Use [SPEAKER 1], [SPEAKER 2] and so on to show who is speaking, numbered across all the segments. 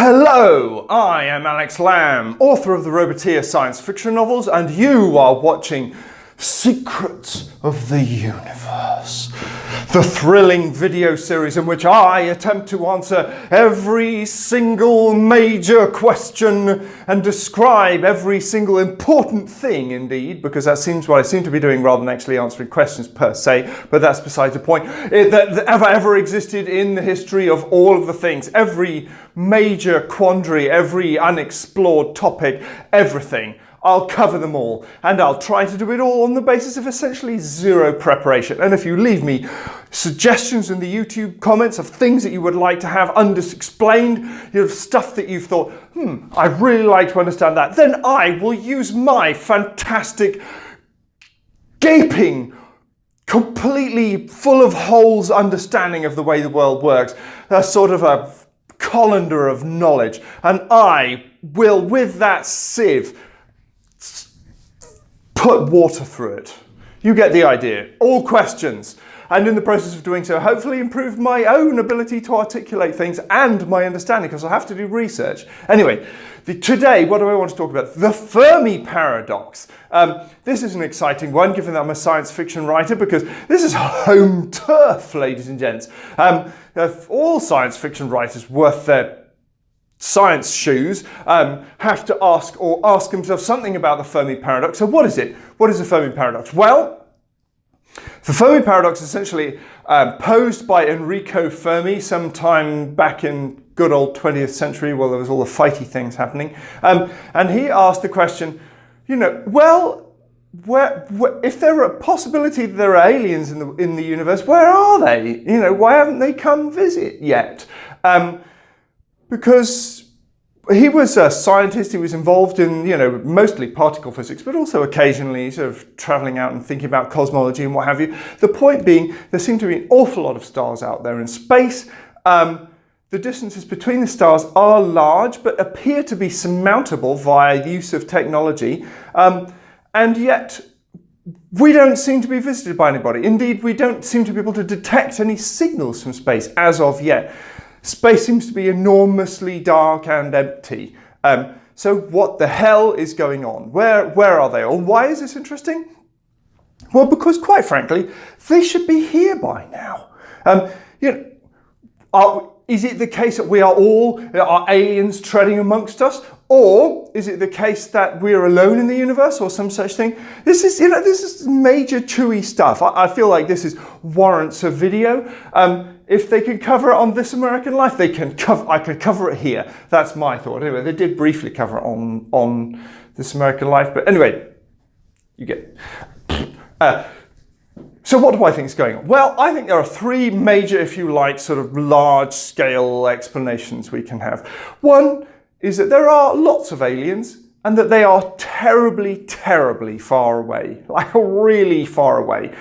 [SPEAKER 1] Hello, I am Alex Lamb, author of the Roboteer science fiction novels, and you are watching Secrets of the Universe, the thrilling video series in which I attempt to answer every single major question and describe every single important thing, indeed, because that seems what I seem to be doing rather than actually answering questions per se, but that's besides the point, that ever existed in the history of all of the things, every major quandary, every unexplored topic, everything. I'll cover them all, and I'll try to do it all on the basis of essentially zero preparation. And if you leave me suggestions in the YouTube comments of things that you would like to have explained, stuff that you've thought, I'd really like to understand that, then I will use my fantastic, gaping, completely full of holes understanding of the way the world works, a sort of a colander of knowledge, and I will, with that sieve, put water through it. You get the idea. All questions. And in the process of doing so, hopefully improve my own ability to articulate things and my understanding, because I have to do research. Anyway, today, what do I want to talk about? The Fermi paradox. This is an exciting one, given that I'm a science fiction writer, because this is home turf, ladies and gents. All science fiction writers worth their science shoes have to ask themselves something about the Fermi paradox. So what is it? What is the Fermi paradox? Well, the Fermi paradox is essentially posed by Enrico Fermi sometime back in good old 20th century while there was all the fighty things happening. And he asked the question, if there are a possibility that there are aliens in the universe, where are they? Why haven't they come visit yet? Because he was a scientist, he was involved in, mostly particle physics, but also occasionally sort of traveling out and thinking about cosmology and what have you. The point being, there seem to be an awful lot of stars out there in space. The distances between the stars are large, but appear to be surmountable via the use of technology. And yet, we don't seem to be visited by anybody. Indeed, we don't seem to be able to detect any signals from space as of yet. Space seems to be enormously dark and empty. So what the hell is going on? Where are they all? Why is this interesting? Well, because quite frankly, they should be here by now. Is it the case that are aliens treading amongst us? Or is it the case that we're alone in the universe or some such thing? This is major chewy stuff. I feel like this warrants a video. If they can cover it on This American Life, I could cover it here. That's my thought. Anyway, they did briefly cover it on This American Life, but anyway, you get it. So what do I think is going on? Well, I think there are three major, if you like, sort of large-scale explanations we can have. One is that there are lots of aliens and that they are terribly, terribly far away, like really far away.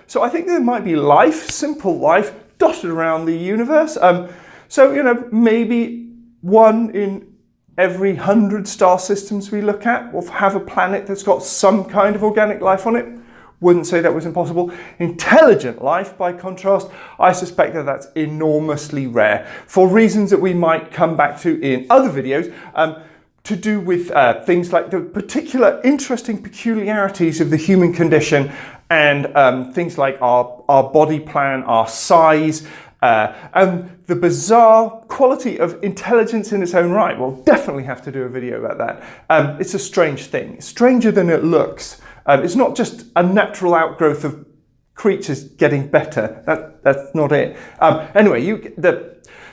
[SPEAKER 1] So I think there might be life, simple life, dotted around the universe. So, maybe one in every 100 star systems we look at will have a planet that's got some kind of organic life on it. Wouldn't say that was impossible. Intelligent life, by contrast, I suspect that that's enormously rare for reasons that we might come back to in other videos, to do with things like the particular interesting peculiarities of the human condition and things like our body plan, our size, and the bizarre quality of intelligence in its own right. We'll definitely have to do a video about that. It's a strange thing. It's stranger than it looks. It's not just a natural outgrowth of creatures getting better. That's not it. Anyway,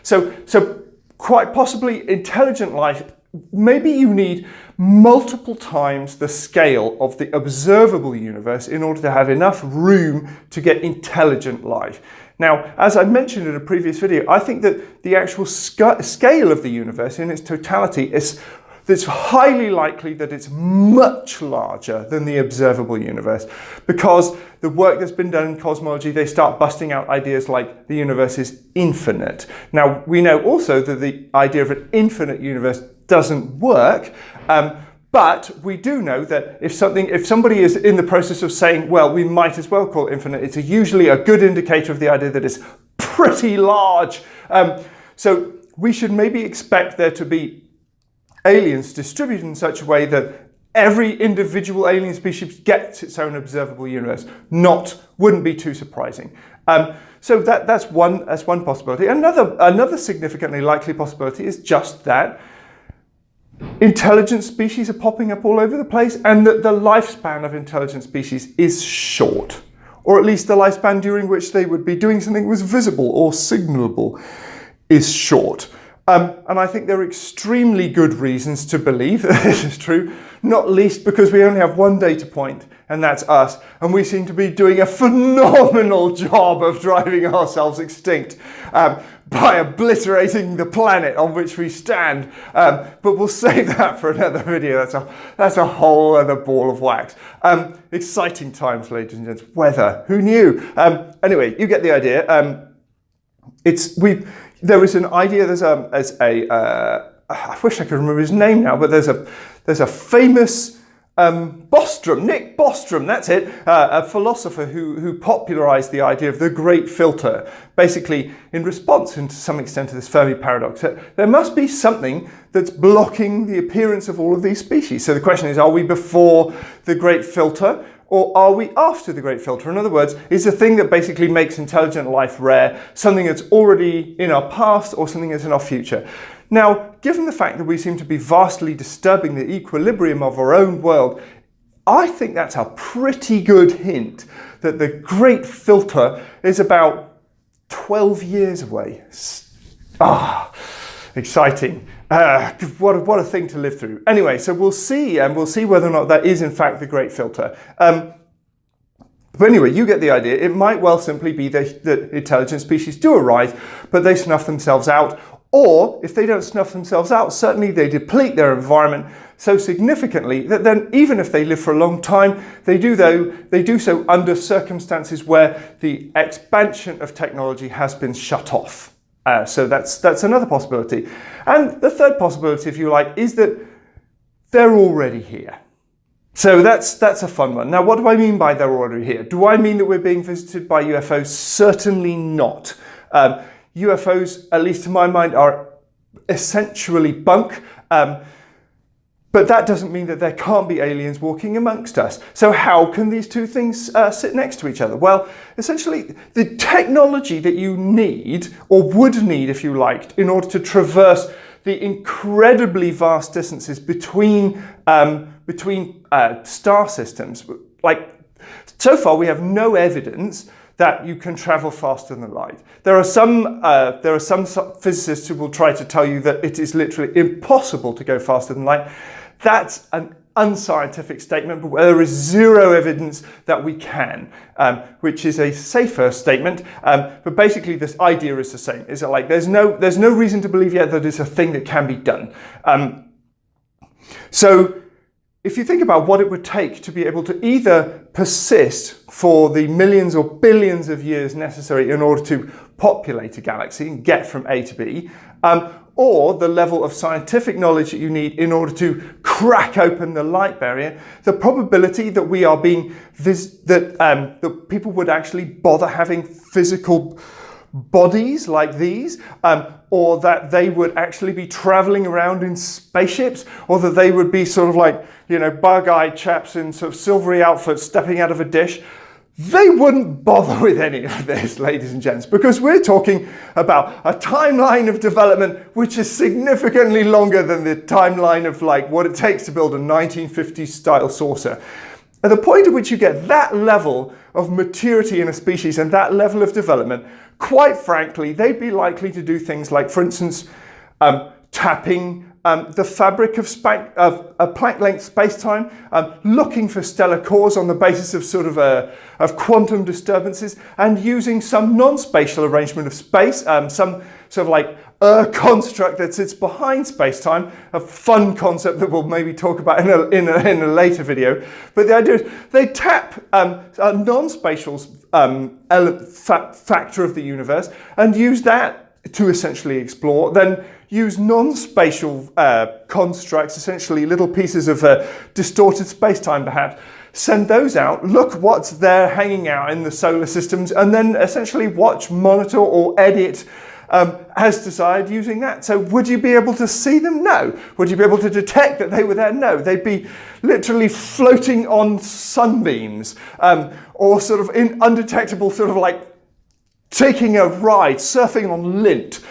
[SPEAKER 1] so quite possibly intelligent life. Maybe you need multiple times the scale of the observable universe in order to have enough room to get intelligent life. Now, as I mentioned in a previous video, I think that the actual scale of the universe in its totality it's highly likely that it's much larger than the observable universe, because the work that's been done in cosmology, they start busting out ideas like the universe is infinite. Now, we know also that the idea of an infinite universe doesn't work, but we do know that if somebody is in the process of saying, well, we might as well call it infinite, it's usually a good indicator of the idea that it's pretty large. So we should maybe expect there to be aliens distributed in such a way that every individual alien species gets its own observable universe. Wouldn't be too surprising. So that's one possibility. Another significantly likely possibility is just that intelligent species are popping up all over the place, and that the lifespan of intelligent species is short, or at least the lifespan during which they would be doing something that was visible or signalable is short. And I think there are extremely good reasons to believe that this is true, not least because we only have one data point, and that's us, and we seem to be doing a phenomenal job of driving ourselves extinct by obliterating the planet on which we stand. But we'll save that for another video. That's a whole other ball of wax. Exciting times, ladies and gents. Weather, who knew? Anyway, you get the idea. There is an idea. I wish I could remember his name now, but there's a famous Nick Bostrom, that's it, a philosopher who popularized the idea of the great filter, basically in response, and to some extent, to this Fermi paradox, that there must be something that's blocking the appearance of all of these species. So the question is, are we before the great filter, or are we after the great filter? In other words, is the thing that basically makes intelligent life rare something that's already in our past or something that's in our future? Now, given the fact that we seem to be vastly disturbing the equilibrium of our own world, I think that's a pretty good hint that the great filter is about 12 years away. Exciting. What a thing to live through. Anyway, so we'll see whether or not that is in fact the great filter. But anyway, you get the idea. It might well simply be that intelligent species do arise, but they snuff themselves out. Or, if they don't snuff themselves out, certainly they deplete their environment so significantly that then, even if they live for a long time, they do so under circumstances where the expansion of technology has been shut off. So that's another possibility. And the third possibility, if you like, is that they're already here. So that's a fun one. Now, what do I mean by they're already here? Do I mean that we're being visited by UFOs? Certainly not. UFOs, at least to my mind, are essentially bunk. But that doesn't mean that there can't be aliens walking amongst us. So how can these two things sit next to each other? Well, essentially, the technology that you need, or would need if you liked, in order to traverse the incredibly vast distances between star systems, like, so far we have no evidence that you can travel faster than light. There are some physicists who will try to tell you that it is literally impossible to go faster than light. That's an unscientific statement, but there is zero evidence that we can, which is a safer statement. But basically, this idea is the same. Is that like there's no reason to believe yet that it's a thing that can be done. So if you think about what it would take to be able to either persist for the millions or billions of years necessary in order to populate a galaxy and get from A to B, or the level of scientific knowledge that you need in order to crack open the light barrier, the probability that we are being that people would actually bother having physical bodies like these, or that they would actually be traveling around in spaceships, or that they would be sort of like, bug-eyed chaps in sort of silvery outfits stepping out of a dish. They wouldn't bother with any of this, ladies and gents, because we're talking about a timeline of development which is significantly longer than the timeline of like what it takes to build a 1950s style saucer. At the point at which you get that level of maturity in a species and that level of development, quite frankly, they'd be likely to do things like, for instance, tapping the fabric of Planck-length space-time, looking for stellar cores on the basis of sort of quantum disturbances, and using some non-spatial arrangement of space, some sort of like construct that sits behind space-time, a fun concept that we'll maybe talk about in a later video. But the idea is they tap a non-spatial factor of the universe and use that to essentially explore, then use non-spatial constructs, essentially little pieces of distorted space-time perhaps, send those out, look what's there hanging out in the solar systems, and then essentially watch, monitor, or edit has desired using that. So would you be able to see them? No. Would you be able to detect that they were there? No. They'd be literally floating on sunbeams, or sort of undetectable, sort of like taking a ride, surfing on lint.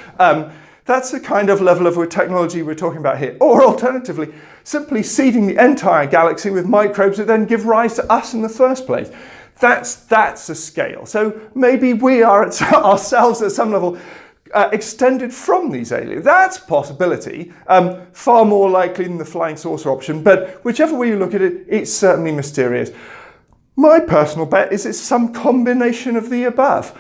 [SPEAKER 1] That's the kind of level of technology we're talking about here. Or alternatively, simply seeding the entire galaxy with microbes that then give rise to us in the first place. That's a scale. So maybe we are ourselves at some level extended from these aliens. That's a possibility, far more likely than the flying saucer option, but whichever way you look at it, it's certainly mysterious. My personal bet is it's some combination of the above.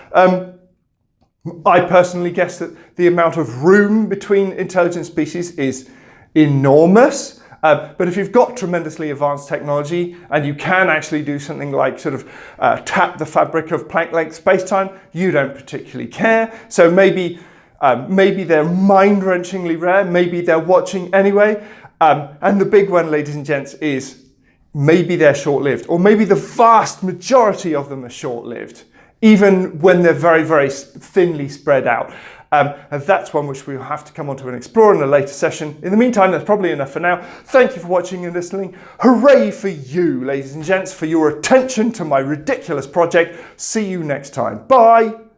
[SPEAKER 1] I personally guess that the amount of room between intelligent species is enormous. But if you've got tremendously advanced technology and you can actually do something like sort of tap the fabric of Planck-length space-time, you don't particularly care. So maybe they're mind-wrenchingly rare, maybe they're watching anyway. And the big one, ladies and gents, is maybe they're short-lived, or maybe the vast majority of them are short-lived, even when they're very, very thinly spread out. And that's one which we'll have to come on to and explore in a later session. In the meantime, that's probably enough for now. Thank you for watching and listening. Hooray for you, ladies and gents, for your attention to my ridiculous project. See you next time. Bye.